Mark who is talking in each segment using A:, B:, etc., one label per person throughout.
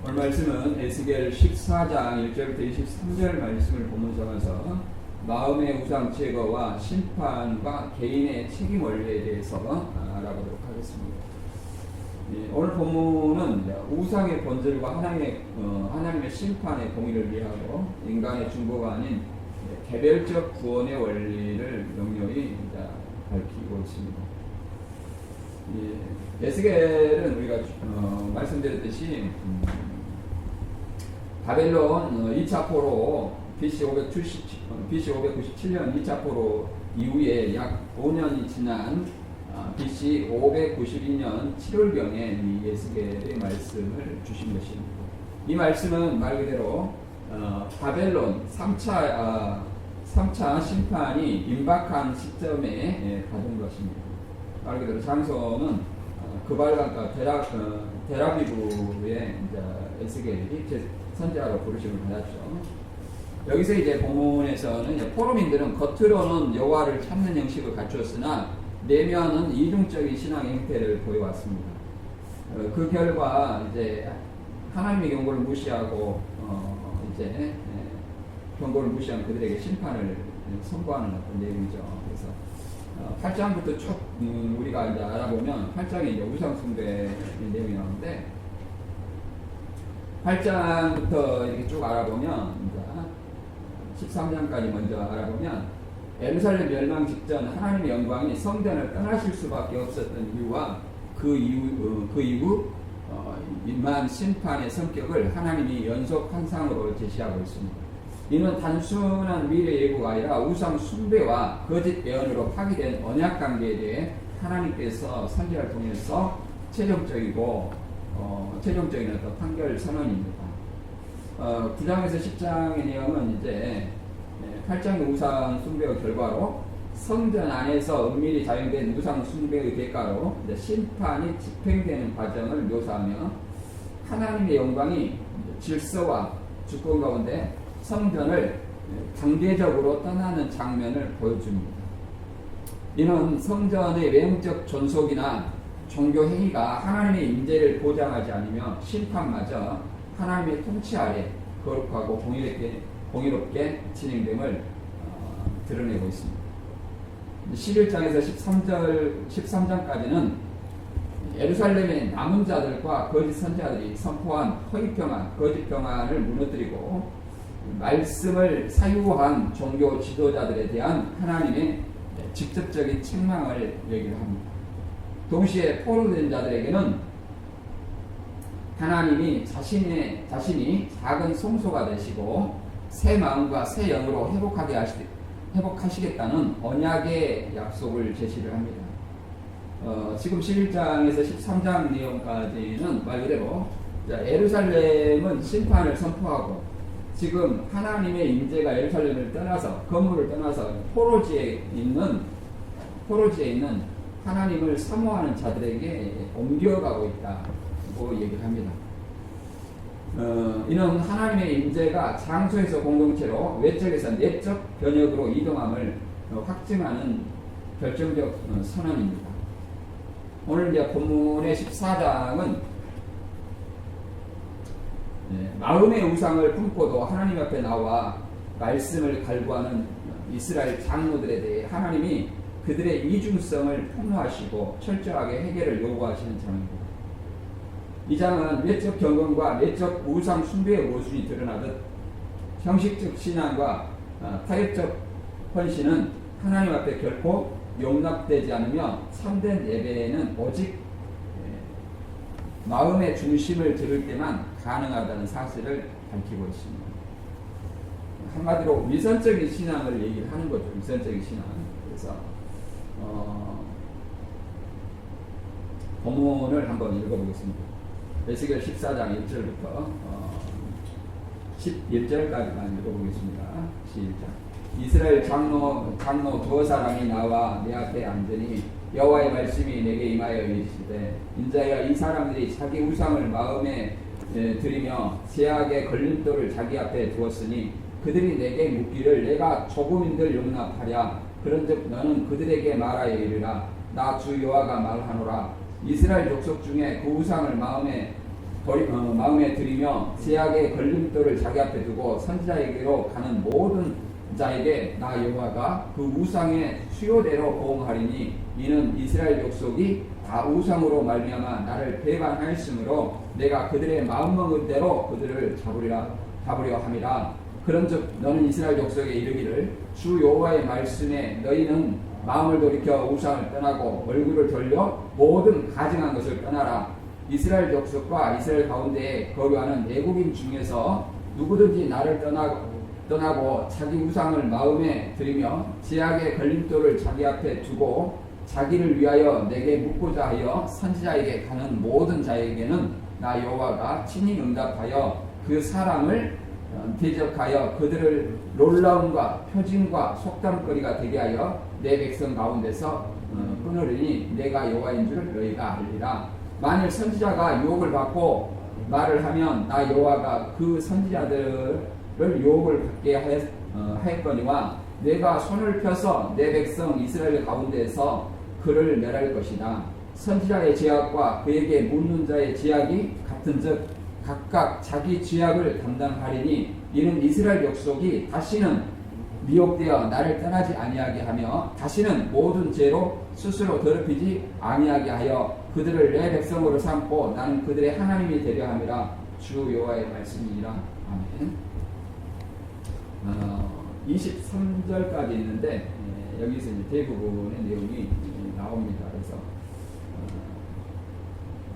A: 오늘 말씀은 에스겔 14장 1절부터 23절 말씀을 본문상에서 마음의 우상 제거와 심판과 개인의 책임 원리에 대해서 알아보도록 하겠습니다. 오늘 본문은 우상의 본질과 하나님의 심판의 공의를 위하고 인간의 중보가 아닌 개별적 구원의 원리를 명료히 밝히고 있습니다. 에스겔은 우리가 말씀드렸듯이 바벨론 2차 포로 BC 597년 2차 포로 이후에 약 5년이 지난 BC 592년 7월경에 이 에스겔의 말씀을 주신 것입니다. 이 말씀은 말 그대로 바벨론 3차 심판이 임박한 시점에 받은 것입니다. 말 그대로 장소는 그발강가 데라비브의 에스겔이 선지자로 부르심을 받았죠. 여기서 이제 본문에서는 포로민들은 겉으로는 여호와를 찾는 형식을 갖추었으나 내면은 이중적인 신앙의 행태를 보여왔습니다. 그 결과 이제 하나님의 경고를 무시하고 경고를 무시한 그들에게 심판을 선고하는 어떤 내용이죠. 그래서 8장부터 쭉 우리가 이제 알아보면 8장에 이제 우상 숭배의 내용이 나오는데 8장부터 이렇게 쭉 알아보면 이제 13장까지 먼저 알아보면 예루살렘 멸망 직전 하나님의 영광이 성전을 떠나실 수밖에 없었던 이유와 그 이후 임한 심판의 성격을 하나님이 연속 환상으로 제시하고 있습니다. 이는 단순한 미래 예고가 아니라 우상 숭배와 거짓 예언으로 파기된 언약 관계에 대해 하나님께서 선지자를 통해서 최종적인 어떤 판결 선언입니다. 9장에서 10장의 내용은 이제 8장의 우상 숭배의 결과로 성전 안에서 은밀히 자행된 우상 숭배의 대가로 심판이 집행되는 과정을 묘사하며 하나님의 영광이 질서와 주권 가운데 성전을 강제적으로 떠나는 장면을 보여줍니다. 이는 성전의 외형적 존속이나 종교 행위가 하나님의 임재를 보장하지 않으며 심판마저 하나님의 통치 아래 거룩하고 공의롭게 진행됨을 드러내고 있습니다. 11장에서 13장까지는 예루살렘의 남은 자들과 거짓 선지자들이 선포한 허위 평안, 거짓 평안을 무너뜨리고 말씀을 사유한 종교 지도자들에 대한 하나님의 직접적인 책망을 얘기를 합니다. 동시에 포로된 자들에게는 하나님이 자신이 작은 송소가 되시고 새 마음과 새 영으로 회복하시겠다는 언약의 약속을 제시를 합니다. 지금 11장에서 13장 내용까지는 말 그대로 예루살렘은 심판을 선포하고 지금 하나님의 임재가 예루살렘을 떠나서 건물을 떠나서 포로지에 있는 하나님을 사모하는 자들에게 옮겨가고 있다고 얘기를 합니다. 이는 하나님의 임재가 장소에서 공동체로 외적에서 내적 변혁으로 이동함을 확증하는 결정적 선언입니다. 오늘 이제 본문의 14장은 마음의 우상을 품고도 하나님 앞에 나와 말씀을 갈구하는 이스라엘 장로들에 대해 하나님이 그들의 이중성을 폭로하시고 철저하게 해결을 요구하시는 장입니다. 이 장은 외적 경건과 내적 우상 숭배의 모순이 드러나듯 형식적 신앙과 타협적 헌신은 하나님 앞에 결코 용납되지 않으며 참된 예배에는 오직 마음의 중심을 들을 때만 가능하다는 사실을 밝히고 있습니다. 한마디로 위선적인 신앙을 얘기를 하는 거죠. 위선적인 신앙. 그래서 본문을 한번 읽어보겠습니다. 에스겔 14장 1절부터 11절까지만 읽어보겠습니다. 시작. 이스라엘 장로 두어 사람이 나와 내 앞에 앉으니 여호와의 말씀이 내게 임하여 이르시되 인자여 이 사람들이 자기 우상을 마음에 들이며 제약의 걸림돌을 자기 앞에 두었으니 그들이 내게 묻기를 내가 조금인들 용납하랴 그런즉 너는 그들에게 말하여 이르라 나 주 여호와가 말하노라 이스라엘 족속 중에 그 우상을 마음에 마음에 들이며 제약의 걸림돌을 자기 앞에 두고 선지자에게로 가는 모든 자에게 나 여호와가 그 우상의 수요대로 보응하리니 이는 이스라엘 족속이 다 우상으로 말미암아 나를 배반하였으므로 내가 그들의 마음먹은 대로 그들을 잡으려 함이라. 그런즉 너는 이스라엘 족속에 이르기를 주 여호와의 말씀에 너희는 마음을 돌이켜 우상을 떠나고 얼굴을 돌려 모든 가증한 것을 떠나라. 이스라엘 족속과 이스라엘 가운데에 거류하는 애국인 중에서 누구든지 나를 떠나고 자기 우상을 마음에 들이며 제약의 걸림돌을 자기 앞에 두고 자기를 위하여 내게 묻고자 하여 선지자에게 가는 모든 자에게는 나 여호와가 친히 응답하여 그 사람을 대적하여 그들을 놀라움과 표징과 속담거리가 되게 하여 내 백성 가운데서 끊으리니 내가 여호와인 줄 너희가 알리라. 만일 선지자가 유혹을 받고 말을 하면 나 여호와가 그 선지자들을 유혹을 받게 하였거니와 내가 손을 펴서 내 백성 이스라엘 가운데에서 그를 멸할 것이다. 선지자의 죄악과 그에게 묻는 자의 죄악이 같은즉 각각 자기 죄악을 담당하리니 이는 이스라엘 족속이 다시는 미혹되어 나를 떠나지 아니하게 하며 다시는 모든 죄로 스스로 더럽히지 아니하게 하여 그들을 내 백성으로 삼고 나는 그들의 하나님이 되려 함이라. 주 여호와의 말씀이니라. 아멘. 23절까지 있는데 여기서 이제 대부분의 내용이 나옵니다. 그래서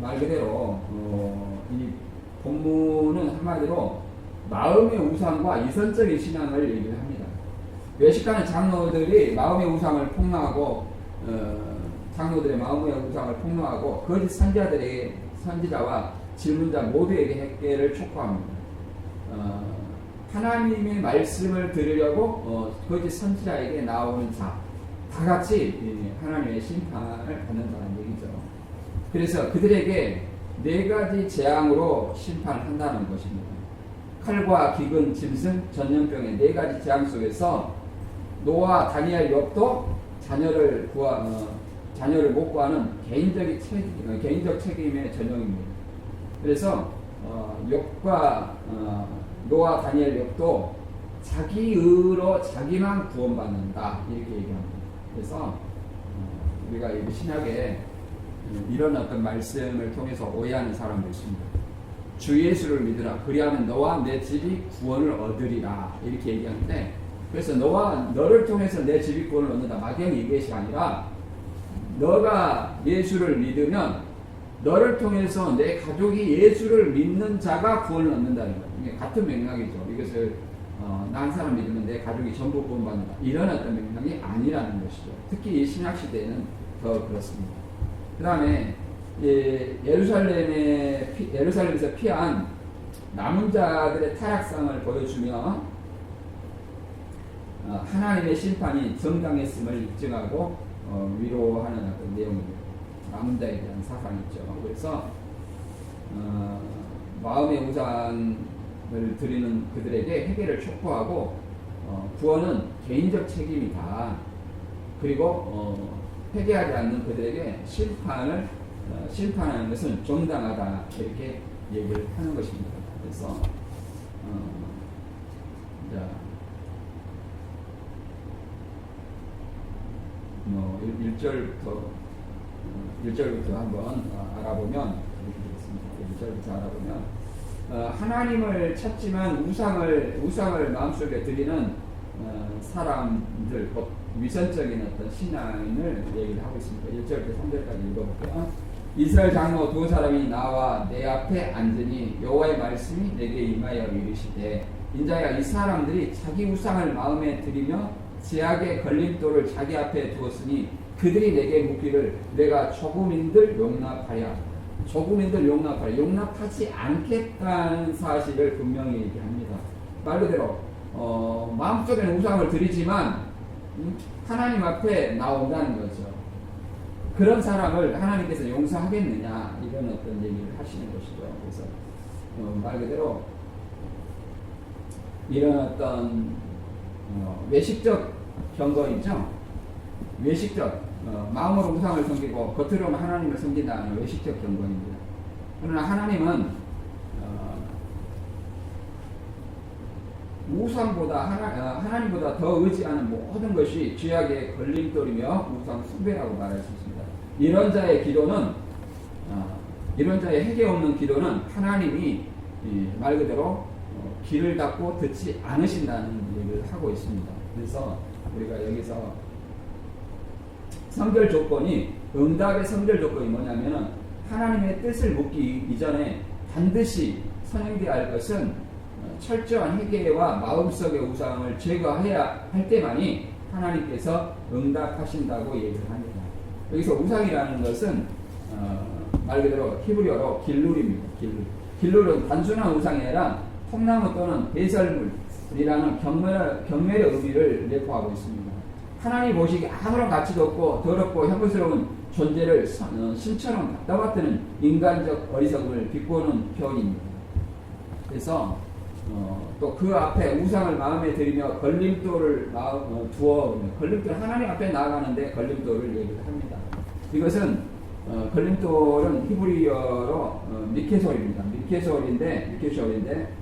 A: 말 그대로 이 본문은 한마디로 마음의 우상과 이선적인 신앙을 얘기를 합니다. 외식하는 장로들이 마음의 우상을 폭로하고 장로들의 마음의 우상을 폭로하고 거짓 선지자와 질문자 모두에게 해결을 촉구합니다. 하나님의 말씀을 들으려고 거짓 선지자에게 나오는 자 다 같이 하나님의 심판을 받는다는 얘기죠. 그래서 그들에게 4가지 재앙으로 심판한다는 것입니다. 칼과 기근, 짐승, 전염병의 4가지 재앙 속에서 노아, 다니엘, 욥도 자녀를 못 구하는 개인적 책임의 전형입니다. 그래서 욥과 노아, 다니엘, 욥도 자기 의로 자기만 구원받는다 이렇게 얘기합니다. 그래서 우리가 이 신약에 이런 어떤 말씀을 통해서 오해하는 사람도 있습니다. 주 예수를 믿으라 그리하면 너와 내 집이 구원을 얻으리라 이렇게 얘기하는데, 그래서 너를 통해서 내 집이 구원을 얻는다 막연히 이것이 아니라 너가 예수를 믿으면 너를 통해서 내 가족이 예수를 믿는 자가 구원을 얻는다는 거예요. 이게 같은 맥락이죠. 이것을 나 한 사람 믿으면 내 가족이 전부 구원받는다 이런 어떤 맥락이 아니라는 것이죠. 특히 이 신약 시대에는 더 그렇습니다. 그 다음에 예루살렘에서 피한 남은 자들의 타락상을 보여주며 하나님의 심판이 정당했음을 입증하고 위로하는 어떤 내용입니다. 남은 자에 대한 사상이죠. 그래서 마음의 우상을 드리는 그들에게 회개를 촉구하고 구원은 개인적 책임이다. 그리고 회개하지 않는 그들에게 심판하는 것은 정당하다 이렇게 얘기를 하는 것입니다. 그래서 뭐 1절부터 한번 알아보면 이렇게 되겠습니다. 1절부터 알아보면 하나님을 찾지만 우상을 마음속에 드리는 사람들, 위선적인 어떤 신앙을 얘기를 하고 있습니다. 1절부터 3절까지 읽어볼게요. 이스라엘 장로 2사람이 나와 내 앞에 앉으니 여호와의 말씀이 내게 임하여 이르시되 인자야 이 사람들이 자기 우상을 마음에 들이며 제약의 걸림돌을 자기 앞에 두었으니 그들이 내게 묻기를 내가 조금인들 용납하지 않겠다는 사실을 분명히 얘기합니다. 말 그대로 마음속에는 우상을 드리지만 하나님 앞에 나온다는 거죠. 그런 사람을 하나님께서 용서하겠느냐 이런 어떤 얘기를 하시는 것이죠. 그래서 말 그대로 이런 어떤 외식적 경건이죠. 외식적 마음으로 우상을 섬기고 겉으로는 하나님을 섬긴다는 외식적 경건입니다. 그러나 하나님은 우상보다 하나님보다 더 의지하는 모든 것이 죄악의 걸림돌이며 우상 숭배라고 말할 수 있습니다. 이런 자의 기도는 이런 자의 해계 없는 기도는 하나님이 말 그대로 귀를 닫고 듣지 않으신다는 얘기를 하고 있습니다. 그래서 우리가 여기서 성결 조건이 응답의 성결 조건이 뭐냐면은 하나님의 뜻을 묻기 이전에 반드시 선행되어야 할 것은 철저한 회개와 마음속의 우상을 제거해야 할 때만이 하나님께서 응답하신다고 얘기를 합니다. 여기서 우상이라는 것은 말 그대로 히브리어로 길룰입니다. 길룰은 단순한 우상이 아니라 통나무 또는 배설물이라는 경멸의 의미를 내포하고 있습니다. 하나님 보시기에 아무런 가치도 없고 더럽고 혐오스러운 존재를 신처럼 갖다 받드는 인간적 어리석음을 비꼬는 표현입니다. 그래서 또 그 앞에 우상을 마음에 들이며 걸림돌을 걸림돌 하나님 앞에 나아가는데 걸림돌을 얘기를 합니다. 이것은 걸림돌은 히브리어로 미케솔입니다. 미케솔인데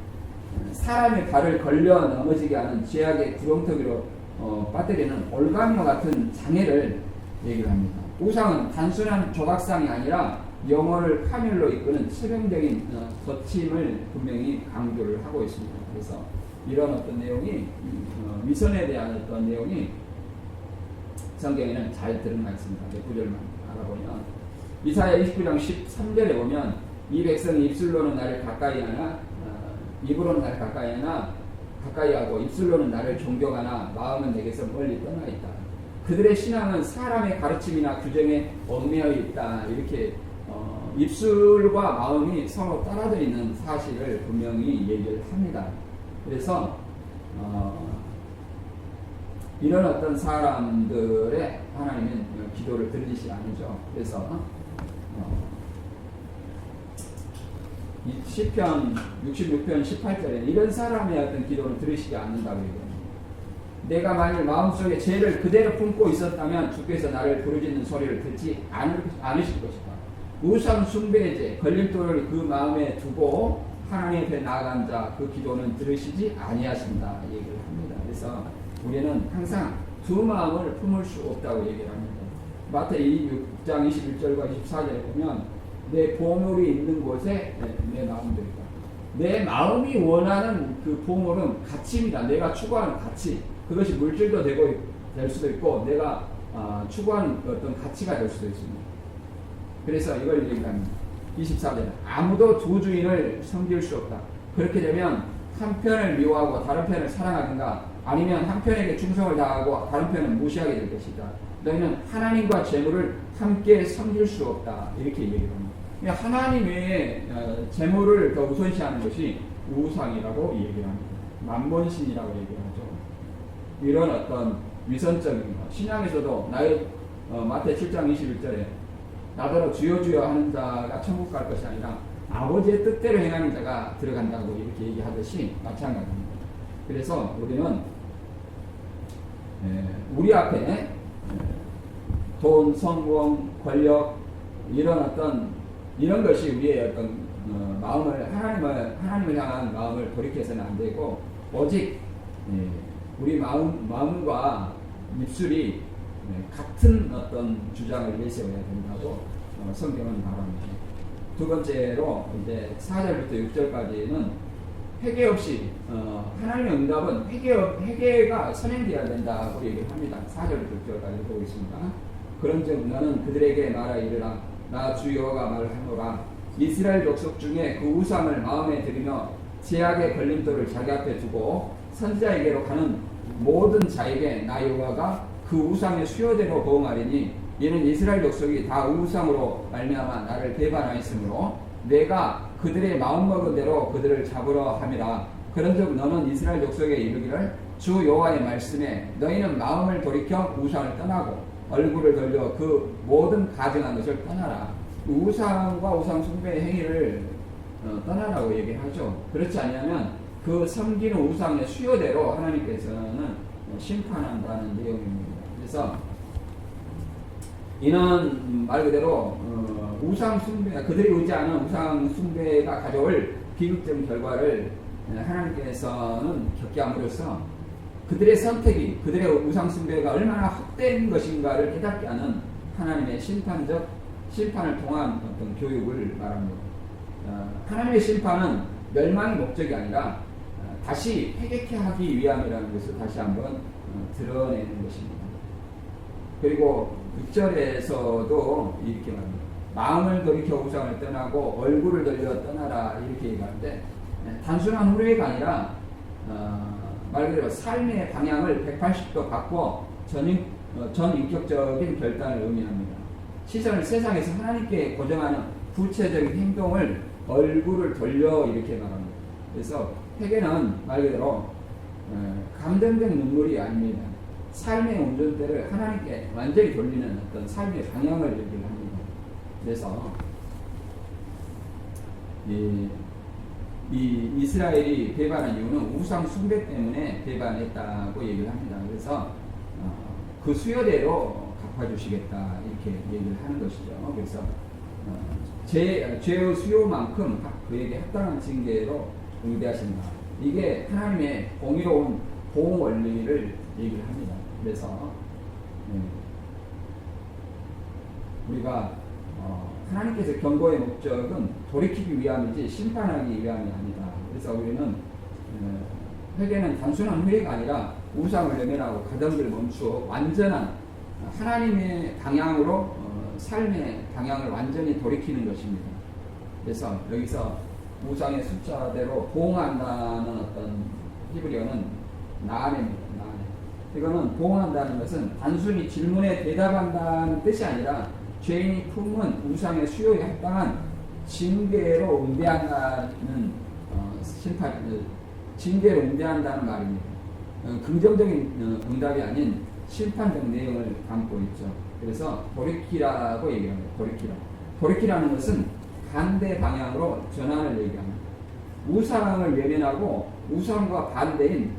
A: 사람의 발을 걸려 넘어지게 하는 죄악의 구렁텅이로 빠뜨리는 올가미와 같은 장애를 얘기를 합니다. 우상은 단순한 조각상이 아니라 영혼을 파멸로 이끄는 치명적인 거침을 분명히 강조를 하고 있습니다. 그래서 이런 어떤 내용이 위선에 대한 어떤 내용이 성경에는 잘 드러나 있습니다. 구절만 알아보면 이사야 29장 13절에 보면 이 백성이 입술로는 나를 가까이 하나 입으로는 나를 가까이 하고 입술로는 나를 존경하나 마음은 내게서 멀리 떠나 있다. 그들의 신앙은 사람의 가르침이나 규정에 얽매여 있다. 이렇게 입술과 마음이 서로 떨어져 있는 사실을 분명히 얘기를 합니다. 그래서 이런 어떤 사람들의 하나님은 기도를 들으시지 않으죠. 그래서 시편 66편 18절에 이런 사람의 어떤 기도를 들으시지 않는다고 얘기합니다. 내가 만일 마음속에 죄를 그대로 품고 있었다면 주께서 나를 부르짖는 소리를 듣지 않으실 것이다. 우상 숭배죄 걸림돌을 그 마음에 두고 하나님 앞에 나아간 자 그 기도는 들으시지 아니하신다 얘기를 합니다. 그래서 우리는 항상 두 마음을 품을 수 없다고 얘기를 합니다. 마태이 6장 21절과 24절에 보면 내 보물이 있는 곳에 내 마음도 있다. 내 마음이 원하는 그 보물은 가치입니다. 내가 추구하는 가치. 그것이 물질도 될 수도 있고 내가 추구하는 어떤 가치가 될 수도 있습니다. 그래서 이걸 얘기합니다. 24절 아무도 두 주인을 섬길 수 없다. 그렇게 되면 한 편을 미워하고 다른 편을 사랑하든가 아니면 한 편에게 충성을 다하고 다른 편은 무시하게 될 것이다. 너희는 하나님과 재물을 함께 섬길 수 없다. 이렇게 얘기를 합니다. 하나님 외에 재물을 더 우선시하는 것이 우상이라고 얘기를 합니다. 만몬신이라고 얘기하죠. 이런 어떤 위선적인 것. 신약에서도 마태 7장 21절에 나더러 주여 주여 하는 자가 천국 갈 것이 아니라 아버지의 뜻대로 행하는 자가 들어간다고 이렇게 얘기하듯이 마찬가지입니다. 그래서 우리는 우리 앞에 돈, 성공, 권력 이런 것이 우리의 어떤 마음을 하나님을 향한 마음을 돌이켜서는 안 되고 오직 우리 마음과 입술이 같은 어떤 주장을 내세워야 된다고 성경은 말합니다. 두 번째로 이제 4절부터 6절까지는 회개 없이 하나님의 응답은 회개가 선행되어야 된다고 얘기를 합니다. 4절부터 6절까지 보고 있습니다. 그런즉 너는 그들에게 말하 이르라 나 주 여호와가 말하노라 이스라엘 족속 중에 그 우상을 마음에 들이며 제약의 걸림돌을 자기 앞에 두고 선지자에게로 가는 모든 자에게 나 여호와가 그 우상의 수요대로 보응하리니 이는 이스라엘 족속이 다 우상으로 말미암아 나를 배반하였으므로 내가 그들의 마음먹은 대로 그들을 잡으러 함이라. 그런즉 너는 이스라엘 족속에 이르기를 주 여호와의 말씀에 너희는 마음을 돌이켜 우상을 떠나고 얼굴을 돌려 그 모든 가증한 것을 떠나라. 우상과 우상 숭배의 행위를 떠나라고 얘기하죠. 그렇지 않으면 그 섬기는 우상의 수요대로 하나님께서는 심판한다는 내용입니다. 그래서 이는 말 그대로 우상 숭배, 그들이 의지하는 우상 숭배가 가져올 비극적인 결과를 하나님께서는 겪게 함으로써 그들의 선택이, 그들의 우상숭배가 얼마나 헛된 것인가를 깨닫게 하는 하나님의 심판을 통한 어떤 교육을 말합니다. 하나님의 심판은 멸망의 목적이 아니라 다시 회개케 하기 위함이라는 것을 다시 한번 드러내는 것입니다. 그리고 6절에서도 이렇게 말합니다. 마음을 돌이켜 우상을 떠나고 얼굴을 돌려 떠나라 이렇게 얘기하는데, 단순한 후회가 아니라 말 그대로 삶의 방향을 180도 바꿔 전인격적인 결단을 의미합니다. 시선을 세상에서 하나님께 고정하는 구체적인 행동을 얼굴을 돌려 이렇게 말합니다. 그래서 회개는 말 그대로 감정적 눈물이 아닙니다. 삶의 운전대를 하나님께 완전히 돌리는 어떤 삶의 방향을 얘기를 합니다. 그래서 이 이스라엘이 배반한 이유는 우상 숭배 때문에 배반했다고 얘기를 합니다. 그래서 그 수요대로 갚아주시겠다 이렇게 얘기를 하는 것이죠. 그래서 죄의 수요만큼 그에게 합당한 징계로 응대하신다. 이게 하나님의 공의로운 보호 원리를 얘기를 합니다. 그래서 우리가 하나님께서 경고의 목적은 돌이키기 위함이지 심판하기 위함이 아니다. 그래서 우리는 회개는 단순한 회개가 아니라 우상을 외면하고 가정들을 멈추어 완전한 하나님의 방향으로 삶의 방향을 완전히 돌이키는 것입니다. 그래서 여기서 우상의 숫자대로 보응한다는 어떤 히브리어는 나안입니다. 이거는 보응한다는 것은 단순히 질문에 대답한다는 뜻이 아니라 죄인이 품은 우상의 수요에 합당한 징계로 응대한다는 징계로 응대한다는 말입니다. 긍정적인 응답이 아닌 심판적 내용을 담고 있죠. 그래서 돌이키라고 얘기합니다. 돌이키라는 것은 반대 방향으로 전환을 얘기합니다. 우상을 외면하고 우상과 반대인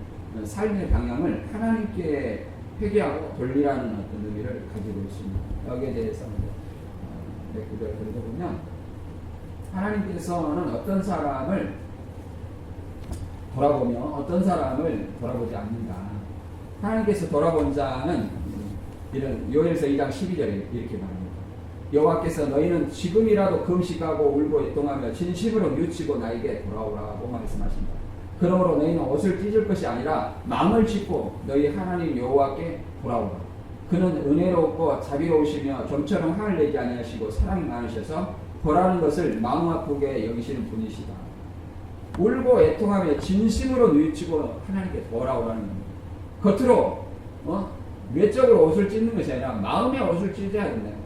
A: 삶의 방향을 하나님께 회개하고 돌리라는 어떤 의미를 가지고 있습니다. 여기에 대해서 몇 구절 읽어보면, 하나님께서는 어떤 사람을 돌아보며 어떤 사람을 돌아보지 않는다. 하나님께서 돌아본 자는 이런 요엘서 2장 12절에 이렇게 말합니다. 여호와께서 너희는 지금이라도 금식하고 울고 애통하며 진심으로 뉘우치고 나에게 돌아오라고 말씀하신다. 그러므로 너희는 옷을 찢을 것이 아니라 마음을 찢고 너희 하나님 여호와께 돌아오라. 그는 은혜롭고 자비로우시며 좀처럼 화를 내지 아니하시고 사랑이 많으셔서 벌하는 것을 마음 아프게 여기시는 분이시다. 울고 애통하며 진심으로 뉘우치고 하나님께 돌아오라는 겁니다. 겉으로 외적으로 옷을 찢는 것이 아니라 마음의 옷을 찢어야 된다는 거죠.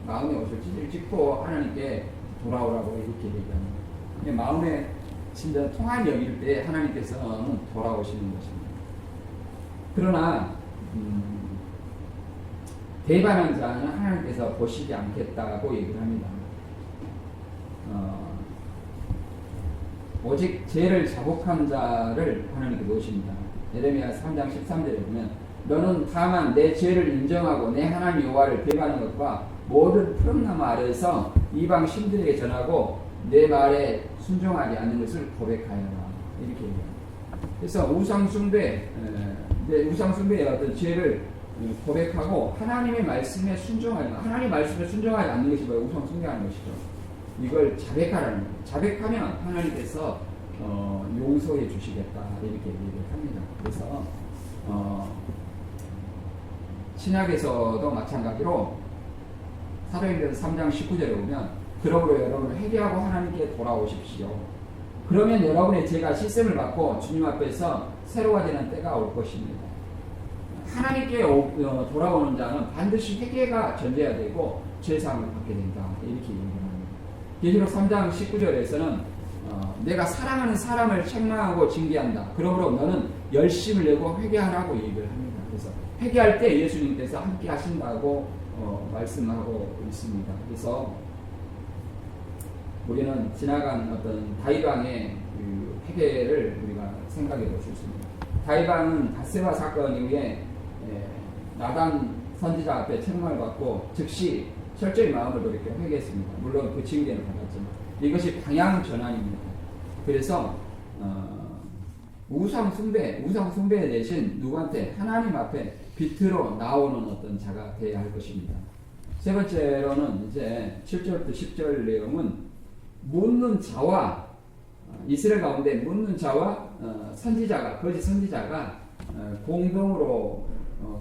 A: 마음의 옷을 찢고 하나님께 돌아오라고 이렇게 얘기합니다. 마음에 진짜 통한 여길 때 하나님께서는 돌아오시는 것입니다. 그러나 배반한 자는 하나님께서 보시지 않겠다고 얘기를 합니다. 오직 죄를 자복한 자를 하나님께 놓으십니다. 예레미야 3장 13절에 보면, 너는 다만 내 죄를 인정하고 내 하나님 여호와를 배반한 것과 모든 푸른나무 아래에서 이방 신들에게 전하고 내 말에 순종하지 않는 것을 고백하여라. 이렇게 얘기합니다. 그래서 우상숭배의 어떤 죄를 고백하고 하나님의 말씀에 순종하지, 하나님의 말씀에 순종하지 않는 것이 뭐예요? 우상숭배하는 것이죠. 이걸 자백하라는 거예요. 자백하면 하나님께서 용서해 주시겠다 이렇게 얘기를 합니다. 그래서 신약에서도 마찬가지로 사도행전 3장 19절에 보면, 그러므로 여러분 회개하고 하나님께 돌아오십시오. 그러면 여러분의 죄가 씻음을 받고 주님 앞에서 새로워지는 때가 올 것입니다. 하나님께 돌아오는 자는 반드시 회개가 전제해야 되고 죄사함을 받게 된다 이렇게 얘기합니다. 계시록 3장 19절에서는 내가 사랑하는 사람을 책망하고 징계한다. 그러므로 너는 열심을 내고 회개하라고 얘기를 합니다. 그래서 회개할 때 예수님께서 함께 하신다고 말씀하고 있습니다. 그래서 우리는 지나간 어떤 다윗왕의 그 회개를 우리가 생각해 볼 수 있습니다. 다윗왕은 밧세바 사건 이후에 나단 선지자 앞에 책망을 받고 즉시 철저히 마음을 돌이켜 회개했습니다. 물론 그 징계는 받았지만 이것이 방향 전환입니다. 그래서 우상 숭배 대신 누구한테? 하나님 앞에 빛으로 나오는 어떤 자가 되어야 할 것입니다. 세 번째로는 이제 7절부터 10절 내용은 묻는 자와 이스라엘 가운데 묻는 자와 선지자가 거짓 선지자가 공동으로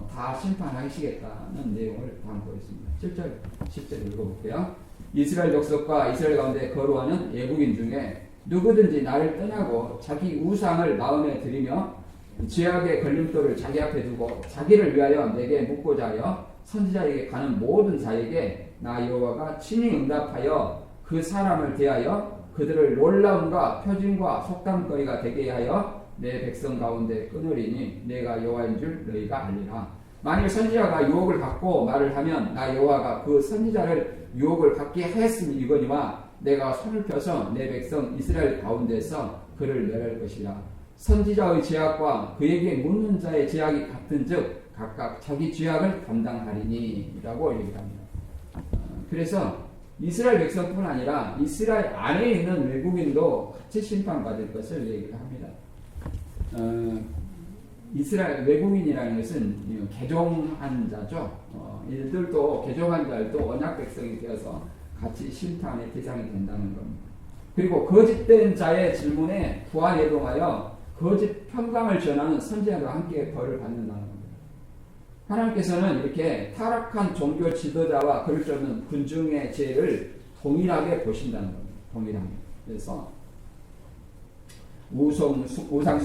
A: 다 심판하시겠다는 내용을 담고 있습니다. 7절 10절 읽어볼게요. 이스라엘 족속과 이스라엘 가운데 거루하는 외국인 중에 누구든지 나를 떠나고 자기 우상을 마음에 들이며 죄악의 걸림돌을 자기 앞에 두고 자기를 위하여 내게 묻고자 하여 선지자에게 가는 모든 자에게 나 여호와가 친히 응답하여 그 사람을 대하여 그들을 놀라움과 표징과 속담거리가 되게 하여 내 백성 가운데 끊으리니 내가 여호와인 줄 너희가 알리라. 만일 선지자가 유혹을 받고 말을 하면 나 여호와가 그 선지자를 유혹을 받게 하였음이 이거니와 내가 손을 펴서 내 백성 이스라엘 가운데서 그를 멸할 것이라. 선지자의 죄악과 그에게 묻는 자의 죄악이 같은즉 각각 자기 죄악을 감당하리니 라고 얘기합니다. 그래서 이스라엘 백성뿐 아니라 이스라엘 안에 있는 외국인도 같이 심판받을 것을 얘기를 합니다. 이스라엘 외국인이라는 것은 개종한 자죠. 이들도 개종한 자들도 언약 백성이 되어서 같이 심판의 대상이 된다는 겁니다. 그리고 거짓된 자의 질문에 부하예동하여 거짓 평강을 전하는 선지자와 함께 벌을 받는다는 겁니다. 하나님께서는 이렇게 타락한 종교 지도자와 그럴 수 없는 군중의 죄를 동일하게 보신다는 겁니다. 동일하게. 그래서 우상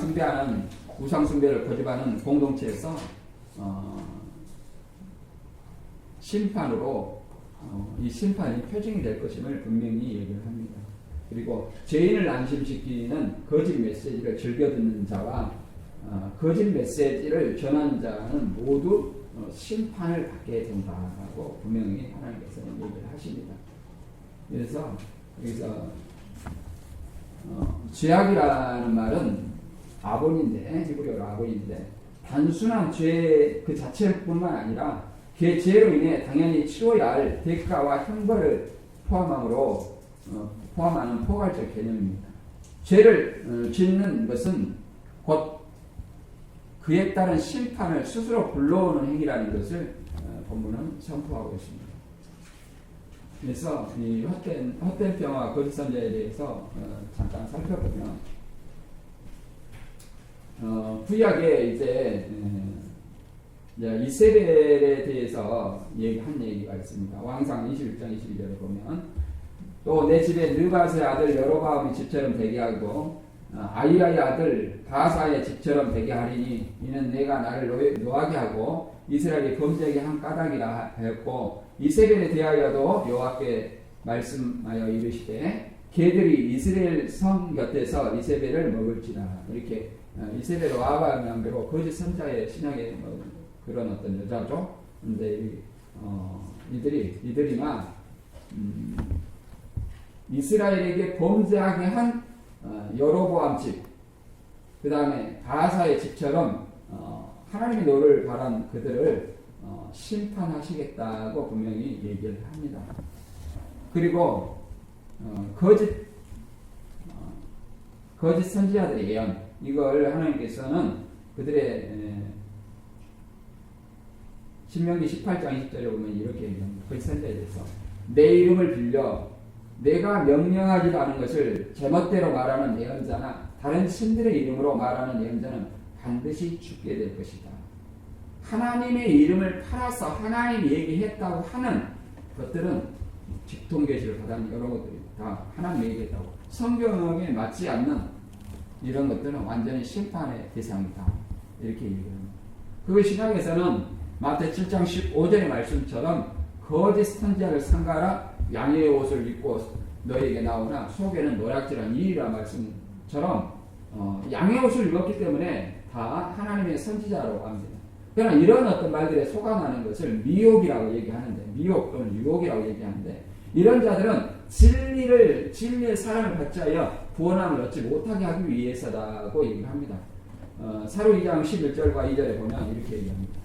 A: 숭배를 거듭하는 공동체에서 심판으로 이 심판이 표징이 될 것임을 분명히 얘기를 합니다. 그리고 죄인을 안심시키는 거짓 메시지를 즐겨 듣는 자와 거짓 메시지를 전하는 자는 모두 심판을 받게 된다고 분명히 하나님께서는 얘기를 하십니다. 그래서 여기서 죄악이라는 말은 아본인데, 히브리어로 아본인데 단순한 죄 그 자체뿐만 아니라 그 죄로 인해 당연히 치러야 할 대가와 형벌을 포함하는 포괄적 개념입니다. 죄를 짓는 것은 곧 그에 따른 심판을 스스로 불러오는 행위라는 것을 본문은 선포하고 있습니다. 그래서 이 헛된 평화 거짓 선지자에 대해서 잠깐 살펴보면 구약에 이제 이세벨에 대해서 한 얘기가 있습니다. 왕상 21장 22절에 보면 또 내 집에 느밧의 아들 여로보암의 집처럼 되게 하고 아히야의 아들 바사의 집처럼 되게 하리니 이는 내가 나를 노하게 하고 이스라엘이 범죄하게 한 까닭이라 하였고 이세벨에 대하여도 여호와께 말씀하여 이르시되 걔들이 이스라엘 성 곁에서 이세벨을 먹을지라. 이렇게 이세벨 아합 양대로 거짓 선자의 신앙의 그런 어떤 여자죠. 근데 이들이나 이스라엘에게 범죄하게 한 여로보암 집, 그 다음에 바사의 집처럼 하나님의 노를 바란 그들을 심판하시겠다고 분명히 얘기를 합니다. 그리고 거짓 선지자들의 예언, 이걸 하나님께서는 그들의 신명기 18장 20절에 보면 이렇게 얘기합니다. 거짓 선지자에 대해서 내 이름을 빌려 내가 명령하지도 않은 것을 제멋대로 말하는 예언자나 다른 신들의 이름으로 말하는 예언자는 반드시 죽게 될 것이다. 하나님의 이름을 팔아서 하나님이 얘기했다고 하는 것들은 직통계시를 받은 여러 것들이 다 하나님이 얘기했다고 성경에 맞지 않는 이런 것들은 완전히 심판의 대상이다. 이렇게 얘기합니다. 그 신약에서는 마태 7장 15절의 말씀처럼 거짓 선지자를 삼가라 양의 옷을 입고 너에게 나오나 속에는 노략질한 이라 말씀처럼 양의 옷을 입었기 때문에 다 하나님의 선지자라고 합니다. 그러나 이런 어떤 말들에 속아나는 것을 미혹이라고 얘기하는데, 미혹 또는 유혹이라고 얘기하는데, 이런 자들은 진리의 사랑을 받지 하여 구원함을 얻지 못하게 하기 위해서다고 얘기를 합니다. 사로 2장 11절과 2절에 보면 이렇게 얘기합니다.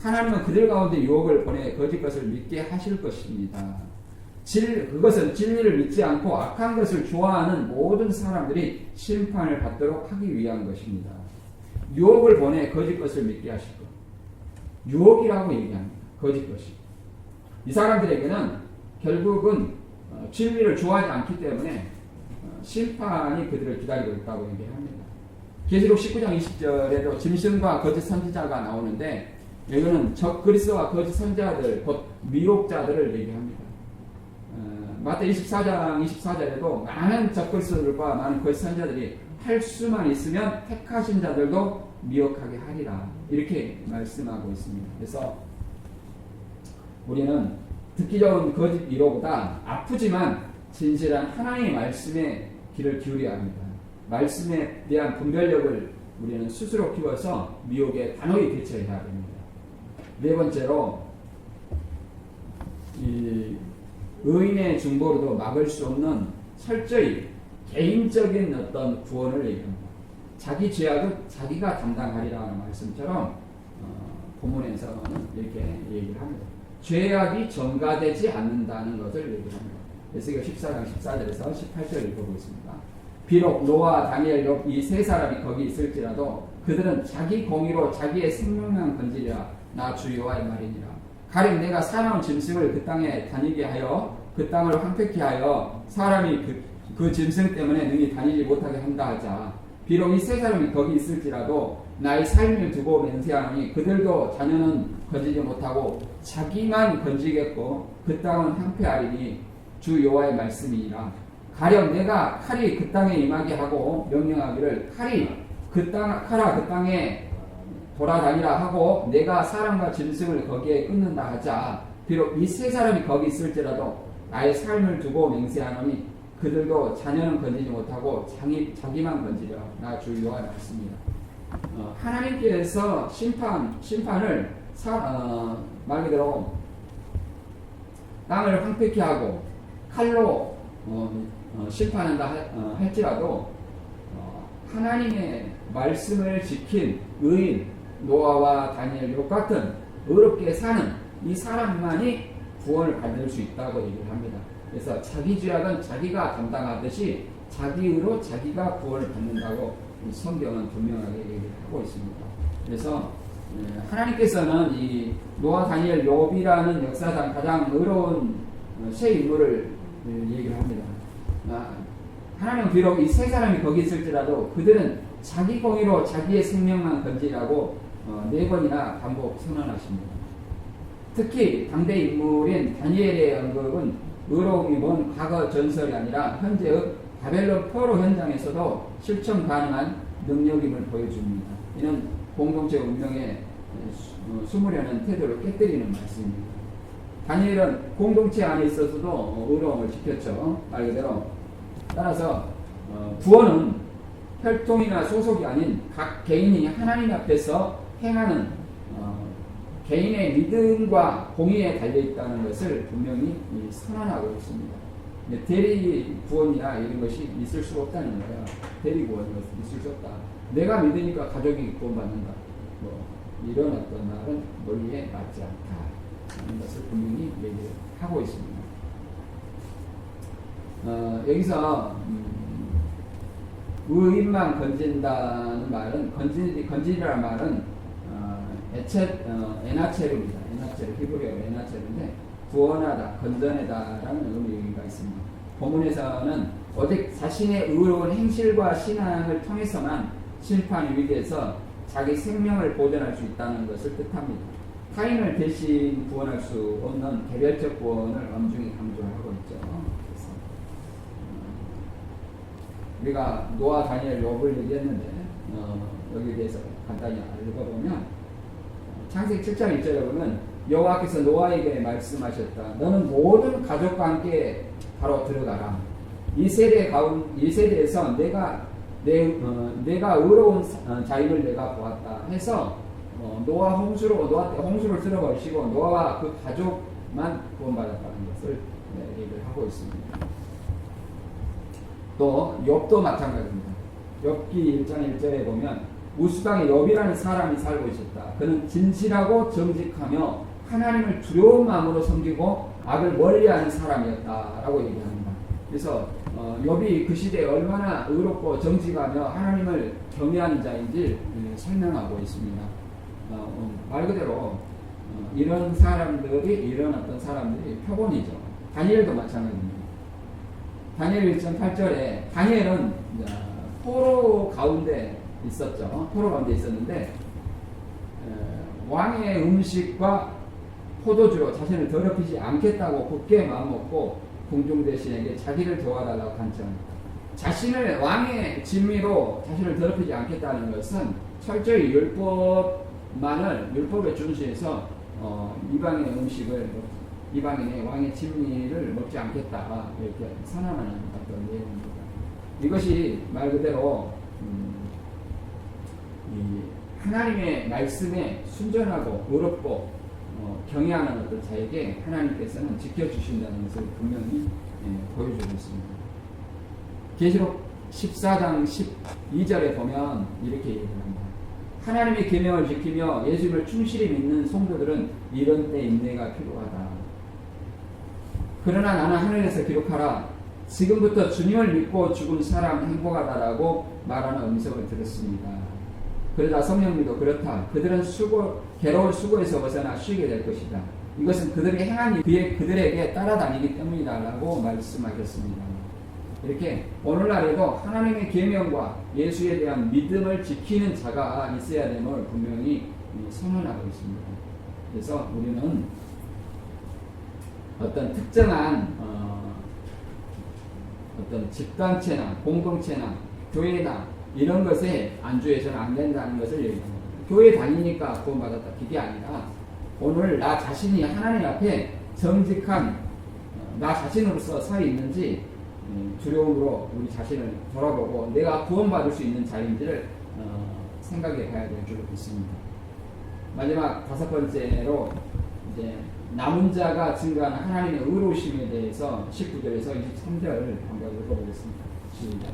A: 하나님은 그들 가운데 유혹을 보내 거짓 것을 믿게 하실 것입니다. 그것은 진리를 믿지 않고 악한 것을 좋아하는 모든 사람들이 심판을 받도록 하기 위한 것입니다. 유혹을 보내 거짓 것을 믿게 하실 것. 유혹이라고 얘기합니다. 거짓 것이. 이 사람들에게는 결국은 진리를 좋아하지 않기 때문에 심판이 그들을 기다리고 있다고 얘기합니다. 계시록 19장 20절에도 짐승과 거짓 선지자가 나오는데 여기는 적그리스도와 거짓 선지자들, 곧 미혹자들을 얘기합니다. 마태 24장 24절에도 많은 적그리스도들과 많은 거짓 선지자들이 할 수만 있으면 택하신 자들도 미혹하게 하리라, 이렇게 말씀하고 있습니다. 그래서 우리는 듣기 좋은 거짓 위로보다 아프지만 진실한 하나님의 말씀에 귀를 기울여야 합니다. 말씀에 대한 분별력을 우리는 스스로 키워서 미혹에 단호히 대처해야 됩니다. 네 번째로, 이 의인의 중보로도 막을 수 없는 철저히 개인적인 어떤 구원을 얘기합니다. 자기 죄악은 자기가 담당하리라는 말씀처럼 본문에서는 이렇게 얘기를 합니다. 죄악이 전가되지 않는다는 것을 얘기합니다. 에스겔 14장 14절에서 18절 읽어보겠습니다. 비록 노아, 다니엘, 욥 이 세 사람이 거기 있을지라도 그들은 자기 공의로 자기의 생명만 건지리라. 나 주 여호와의 말이니라. 가령 내가 사나운 짐승을 그 땅에 다니게 하여 그 땅을 황폐케 하여 사람이 그 짐승 때문에 능히 다니지 못하게 한다 하자. 비록 이 세 사람이 거기 있을지라도 나의 삶을 두고 맹세하노니 그들도 자녀는 건지지 못하고 자기만 건지겠고 그 땅은 황폐하리니 주 여호와의 말씀이니라. 가령 내가 칼이 그 땅에 임하게 하고 명령하기를 칼아 그 땅에 돌아다니라 하고 내가 사람과 짐승을 거기에 끊는다 하자. 비록 이 세 사람이 거기 있을지라도 나의 삶을 두고 맹세하노니 그들도 자녀는 건지지 못하고 자기만 건지려. 나 주 여호와의 말씀이니라. 하나님께서 심판을 말 그대로 땅을 황폐케 하고 칼로 심판한다 할지라도 하나님의 말씀을 지킨 의인 노아와 다니엘, 욥 같은 의롭게 사는 이 사람만이 구원을 받을 수 있다고 얘기를 합니다. 그래서 자기 죄악은 자기가 담당하듯이 자기 의로 자기가 구원을 받는다고 성경은 분명하게 얘기를 하고 있습니다. 그래서 하나님께서는 이 노아, 다니엘, 욥이라는 역사상 가장 의로운 세 인물을 얘기를 합니다. 하나님은 비록 이 세 사람이 거기 있을지라도 그들은 자기 공의로 자기의 생명만 건지라고 4번이나 반복 선언하십니다. 특히 당대 인물인 다니엘의 언급은 의로움이 먼 과거 전설이 아니라 현재의 바벨론 포로 현장에서도 실천 가능한 능력임을 보여줍니다. 이는 공동체 운명에 숨으려는 태도를 깨뜨리는 말씀입니다. 다니엘은 공동체 안에 있어서도 의로움을 지켰죠. 말 그대로. 따라서 구원은 혈통이나 소속이 아닌 각 개인이 하나님 앞에서 행하는 개인의 믿음과 공의에 달려있다는 것을 분명히 선언하고 있습니다. 대리 구원이나 이런 것이 있을 수 없다는 거예요. 대리 구원이 있을 수 없다. 내가 믿으니까 가족이 구원받는다. 이런 어떤 말은 논리에 맞지 않다. 하는 것을 분명히 얘기하고 있습니다. 여기서 의인만 건진다는 말은 건진이라는 말은 에나체르입니다. 에나체르, 히브리어 에나체르인데 구원하다, 건전하다라는 의미가 있습니다. 본문에서는 오직 자신의 의로운 행실과 신앙을 통해서만 심판이 위대해서 자기 생명을 보존할 수 있다는 것을 뜻합니다. 타인을 대신 구원할 수 없는 개별적 구원을 엄중히 강조하고 있죠. 그래서 우리가 노아, 다니엘, 욥을 얘기했는데 여기에 대해서 간단히 읽어보면 창세기 7장 1절에 보면 여호와께서 노아에게 말씀하셨다. 너는 모든 가족과 함께 바로 들어가라. 이 세대에서 내가 의로운 자임을 내가 보았다 해서 노아 때 홍수를 쓸어버리시고 노아와 그 가족만 구원받았다는 것을 얘기를 하고 있습니다. 또 욥도 마찬가지입니다. 욥기 1장 1절에 보면 우스당에 욥이라는 사람이 살고 있었다. 그는 진실하고 정직하며 하나님을 두려운 마음으로 섬기고 악을 멀리하는 사람이었다라고 얘기합니다. 그래서 욥이 그 시대에 얼마나 의롭고 정직하며 하나님을 경외하는 자인지 설명하고 있습니다. 말 그대로 이런 사람들이 이런 어떤 사람들이 표본이죠. 다니엘도 마찬가지입니다. 다니엘 1.8절에 다니엘은 포로 가운데 있었죠. 포로 가운데 있었는데 왕의 음식과 포도주로 자신을 더럽히지 않겠다고 굳게 마음먹고 궁중 대신에게 자기를 도와달라고 간청합니다. 자신을 왕의 진미로 자신을 더럽히지 않겠다는 것은 철저히 율법에 준수해서 이방인의 음식을 이방인의 왕의 진미를 먹지 않겠다 이렇게 선언하는 어떤 내용입니다. 이것이 말 그대로 이 하나님의 말씀에 순전하고 의롭고 경외하는 어떤 자에게 하나님께서는 지켜주신다는 것을 분명히 보여주고 있습니다. 계시록 14장 12절에 보면 이렇게 얘기합니다. 하나님의 계명을 지키며 예수님을 충실히 믿는 성도들은 이런 때 인내가 필요하다. 그러나 나는 하늘에서 기록하라. 지금부터 주님을 믿고 죽은 사람 행복하다라고 말하는 음성을 들었습니다. 그러자 성령님도 그렇다. 그들은 괴로운 수고에서 벗어나 쉬게 될 것이다. 이것은 그들이 행한 일이 그들에게 따라다니기 때문이다라고 말씀하셨습니다. 이렇게 오늘날에도 하나님의 계명과 예수에 대한 믿음을 지키는 자가 있어야 됨을 분명히 선언하고 있습니다. 그래서 우리는 어떤 특정한 어떤 집단체나 공동체나 교회나 이런 것에 안주해서는 안 된다는 것을 얘기합니다. 교회 다니니까 구원받았다. 그게 아니라 오늘 나 자신이 하나님 앞에 정직한 나 자신으로서 서 있는지 두려움으로 우리 자신을 돌아보고 내가 구원받을 수 있는 자인지를 생각해 봐야 될 줄 믿습니다. 마지막 5번째로 이제 남은 자가 증거하는 하나님의 의로우심에 대해서 19절에서 23절 한번 읽어보겠습니다. 시작.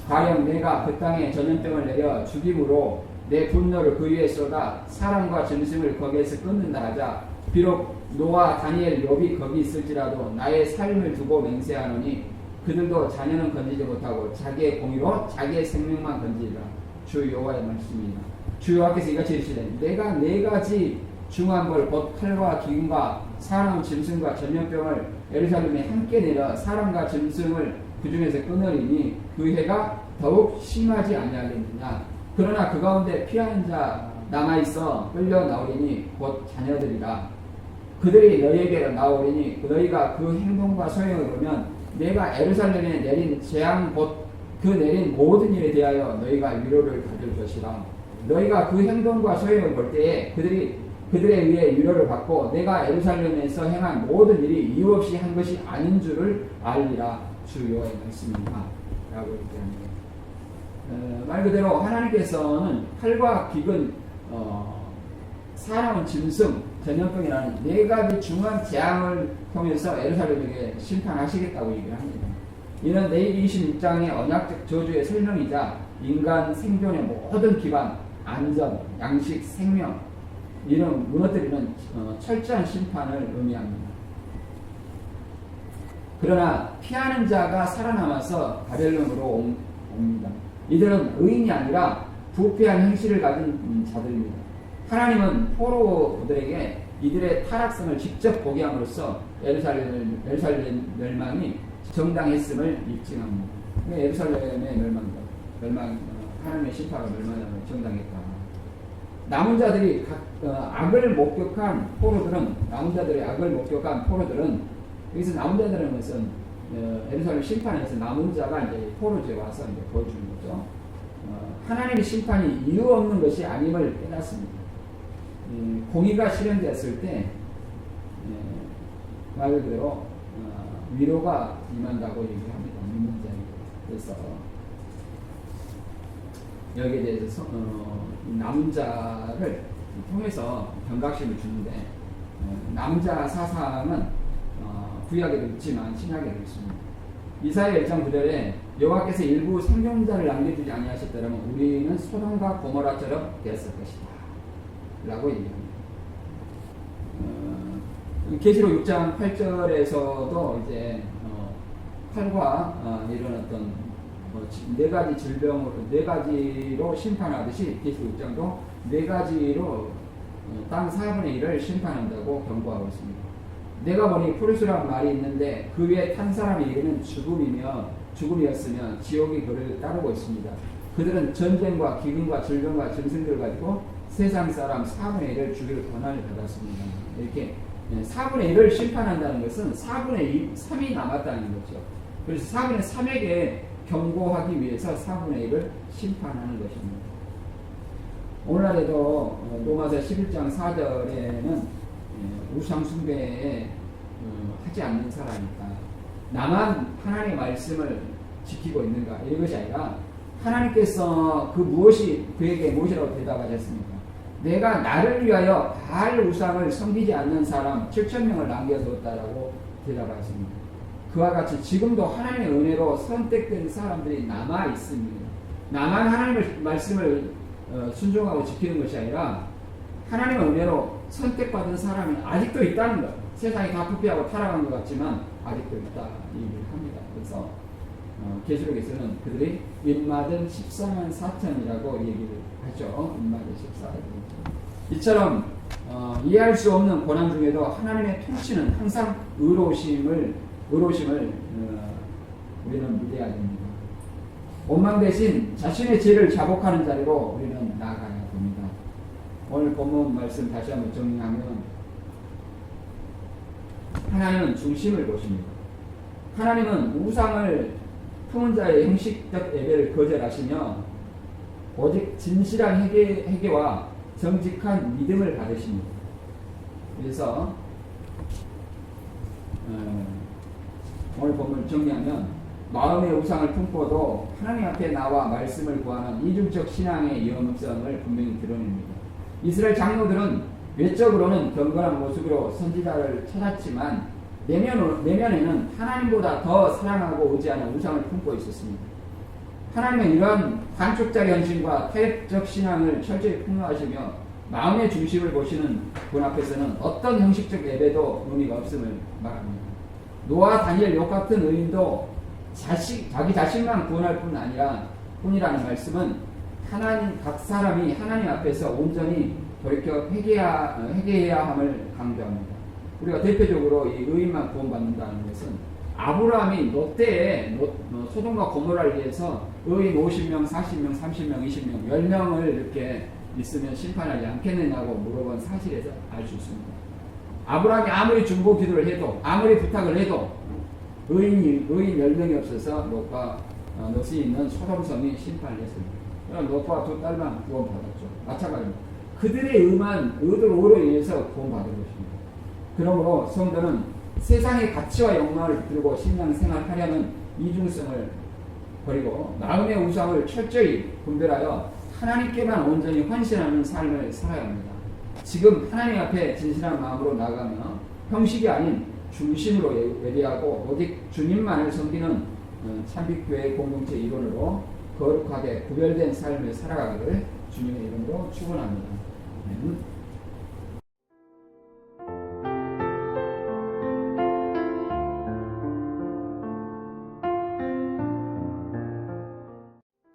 A: 가령 내가 그 땅에 전염병을 내려 죽임으로 내 분노를 그 위에 쏟아 사람과 짐승을 거기에서 끊는다 하자 비록 노아, 다니엘, 욥이 거기 있을지라도 나의 삶을 두고 맹세하노니 그들도 자녀는 건지지 못하고 자기의 공의로 자기의 생명만 건지리라. 주 여호와의 말씀입니다. 주 여호와께서 이같이 이르시되 내가 4가지 중한 벌 곧 칼과 기근과 사람, 짐승과 전염병을 예루살렘에 함께 내려 사람과 짐승을 그 중에서 끊으리니 그 해가 더욱 심하지 아니하겠느냐. 그러나 그 가운데 피하는 자 남아있어 끌려 나오리니 곧 자녀들이라. 그들이 너희에게로 나오리니 너희가 그 행동과 소행을 보면 내가 예루살렘에 내린 재앙 곧 그 내린 모든 일에 대하여 너희가 위로를 받을 것이라. 너희가 그 행동과 소행을 볼 때에 그들에 의해 위로를 받고 내가 예루살렘에서 행한 모든 일이 이유 없이 한 것이 아닌 줄을 알리라. 주 여호와의 말씀입니다. 라고 얘기합니다. 말 그대로 하나님께서는 칼과 기근, 사람은 짐승, 전염병이라는 4가지 중한 재앙을 통해서 예루살렘에게 심판하시겠다고 얘기를 합니다. 이는 레위기 26장의 언약적 저주의 설명이자 인간 생존의 모든 기반, 안전, 양식, 생명 이런 무너뜨리는 철저한 심판을 의미합니다. 그러나 피하는 자가 살아남아서 바벨론으로 옵니다. 이들은 의인이 아니라 부패한 행실을 가진 자들입니다. 하나님은 포로들에게 이들의 타락성을 직접 보게 함으로써 예루살렘 멸망이 정당했음을 입증합니다. 예루살렘의 하나님의 심판을 멸망을 정당했다. 남은 자들이 악을 목격한 포로들은 여기서 남은 자들은 것은 예루살렘 심판에서 남은 자가 이제 포로지에 와서 이제 보여주는 거죠. 하나님의 심판이 이유 없는 것이 아님을 깨닫습니다. 공의가 실현되었을 때 말 그대로 위로가 임한다고 얘기합니다. 믿는 자에게. 그래서 여기에 대해서 남은 자를 통해서 경각심을 주는데 남자 사상은 구약에도 있지만 신약에도 있습니다. 이사야 1장 9절에 여호와께서 일부 생존자를 남겨주지 아니하셨다면 우리는 소돔과 고모라처럼 되었을 것이다 라고 얘기합니다. 계시록 6장 8절에서도 이제 칼과 이런 어떤 네 가지 질병으로 네 가지로 심판하듯이 계시록 6장도 네 가지로 땅 4분의 1을 심판한다고 경고하고 있습니다. 내가 보니 프루스라는 말이 있는데 그 위에 탄 사람의 이름은 죽음이었으며 지옥이 그를 따르고 있습니다. 그들은 전쟁과 기근과 질병과 짐승들을 가지고 세상 사람 4분의 1을 죽일 권한을 받았습니다. 이렇게 4분의 1을 심판한다는 것은 4분의 3이 남았다는 거죠. 그래서 4분의 3에게 경고하기 위해서 4분의 1을 심판하는 것입니다. 오늘날에도 로마서 11장 4절에는 우상 숭배에 하지 않는 사람이다. 나만 하나님의 말씀을 지키고 있는가 이것이 아니라 하나님께서 그에게 무엇이라고 대답하셨습니까? 내가 나를 위하여 바알 우상을 섬기지 않는 사람 7,000명을 남겨두었다라고 대답하십니다. 그와 같이 지금도 하나님의 은혜로 선택된 사람들이 남아 있습니다. 나만 하나님의 말씀을 순종하고 지키는 것이 아니라 하나님의 은혜로 선택받은 사람이 아직도 있다는 것. 세상이 다 부패하고 타락한 것 같지만 아직도 있다 이 얘기를 합니다. 그래서 계시록에서는 그들이 윗맞은 14만 4천이라고 얘기를 하죠. 윗맞은 14만. 이처럼 이해할 수 없는 고난 중에도 하나님의 통치는 항상 의로우심을 우리는 믿어야 됩니다. 원망 대신 자신의 죄를 자복하는 자리로 우리는 나아가야 됩니다. 오늘 본문 말씀 다시 한번 정리하면 하나님은 중심을 보십니다. 하나님은 우상을 품은 자의 형식적 예배를 거절하시며 오직 진실한 회개와 정직한 믿음을 받으십니다. 그래서 오늘 본문을 정리하면 마음의 우상을 품고도 하나님 앞에 나와 말씀을 구하는 이중적 신앙의 위험성을 분명히 드러냅니다. 이스라엘 장로들은 외적으로는 경건한 모습으로 선지자를 찾았지만 내면에는 하나님보다 더 사랑하고 의지하는 우상을 품고 있었습니다. 하나님은 이러한 반쪽짜리 헌신과 타협적 신앙을 철저히 폭로하시며 마음의 중심을 보시는 분 앞에서는 어떤 형식적 예배도 의미가 없음을 말합니다. 노아, 다니엘, 욥 같은 의인도 자기 자신만 구원할 뿐이라는 말씀은 각 사람이 하나님 앞에서 온전히 돌이켜 회개해야 함을 강조합니다. 우리가 대표적으로 이 의인만 구원받는다는 것은 아브라함이 롯 때에 소돔과 고모라를 위해서 의인 50명, 40명, 30명, 20명, 10명을 이렇게 있으면 심판하지 않겠느냐고 물어본 사실에서 알 수 있습니다. 아브라함이 아무리 중보 기도를 해도 아무리 부탁을 해도 의인 10명이 없어서 롯이 있는 소돔성이 심판을 했습니다. 그럼 롯과 두 딸만 구원받았죠. 마찬가지입니다. 그들의 의로 인해서 구원받은 것입니다. 그러므로 성도는 세상의 가치와 영광을 붙들고 신앙생활하려는 이중성을 버리고 마음의 우상을 철저히 분별하여 하나님께만 온전히 헌신하는 삶을 살아야 합니다. 지금 하나님 앞에 진실한 마음으로 나아가며 형식이 아닌 중심으로 예배하고 오직 주님만을 섬기는 참빛교회 공동체 일원으로 거룩하게 구별된 삶을 살아가기를 주님의 이름으로 축원합니다.